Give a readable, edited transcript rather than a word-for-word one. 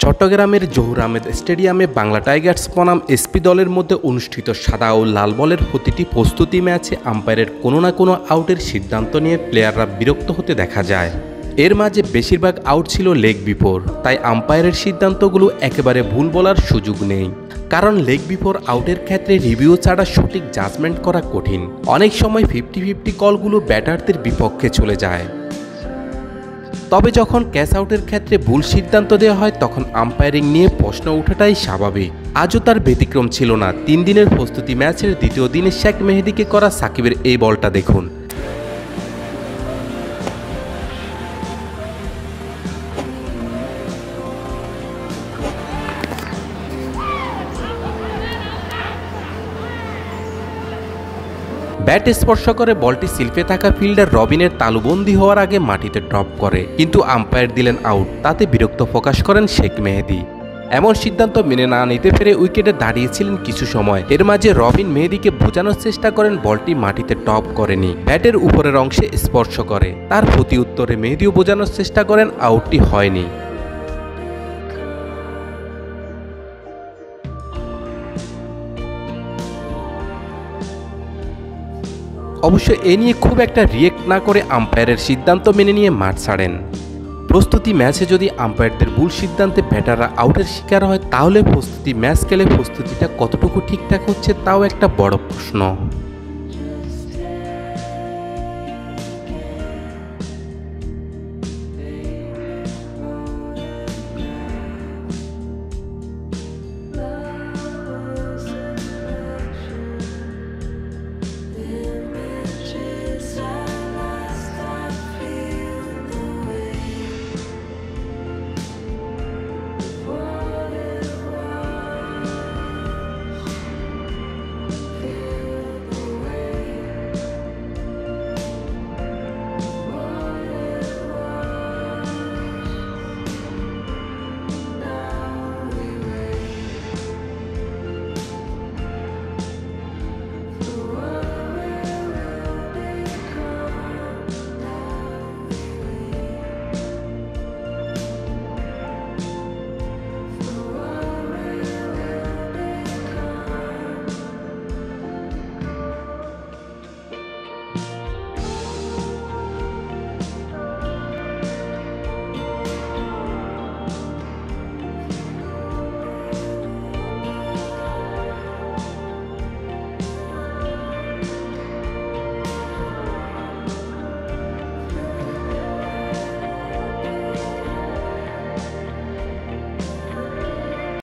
চট্টগ্রামের জহুর আহমেদ স্টেডিয়ামে বাংলা টাইগার্স বনাম এসপি দলের মধ্যে অনুষ্ঠিত সাদা ও লাল বলের প্রতিটি প্রস্তুতি ম্যাচে আম্পায়ারের কোনো না কোনো আউটের সিদ্ধান্ত নিয়ে প্লেয়াররা বিরক্ত হতে দেখা যায়। এর মাঝে বেশিরভাগ আউট ছিল লেগ বিফোর, তাই আম্পায়ারের সিদ্ধান্তগুলো একেবারে ভুল বলার সুযোগ নেই। কারণ লেগ বিফোর আউটের ক্ষেত্রে রিভিউ ছাড়া সঠিক জাজমেন্ট করা কঠিন। অনেক সময় 50-50 কলগুলো ব্যাটারদের বিপক্ষে চলে যায়। তবে যখন ক্যাচ আউটের ক্ষেত্রে ভুল সিদ্ধান্ত দেওয়া হয় তখন আম্পায়ারিং নিয়ে প্রশ্ন ওঠাটাই স্বাভাবিক। আজও তার ব্যতিক্রম ছিল না। 3 দিনের প্রস্তুতি ম্যাচের দ্বিতীয় দিনে শেখ মেহেদীকে করা সাকিবের এই বলটা দেখুন। ব্যাট স্পর্শ করে বলটি স্লিপে থাকা ফিল্ডার রবিনের তালুবন্দি হওয়ার আগে মাটিতে ড্রপ করে, কিন্তু আম্পায়ার দিলেন আউট। তাতে বিরক্ত প্রকাশ করেন শেখ মেহেদী। এমন সিদ্ধান্ত মেনে না নিতে পেরে উইকেটে দাঁড়িয়েছিলেন কিছু সময়। এর মাঝে রবিন মেহেদীকে বোঝানোর চেষ্টা করেন বলটি মাটিতে টপ করেনি, ব্যাটের উপরের অংশে স্পর্শ করে। তার প্রতি উত্তরে মেহেদীও বোঝানোর চেষ্টা করেন আউটটি হয়নি। অবশ্য এ নিয়ে খুব একটা রিয়েক্ট না করে আম্পায়ারের সিদ্ধান্ত মেনে নিয়ে মাঠ ছাড়েন। প্রস্তুতি ম্যাচে যদি আম্পায়ারদের ভুল সিদ্ধান্তে ব্যাটাররা আউটের শিকার হয়, তাহলে প্রস্তুতি ম্যাচ খেলে প্রস্তুতিটা কতটুকু ঠিকঠাক হচ্ছে তাও একটা বড় প্রশ্ন।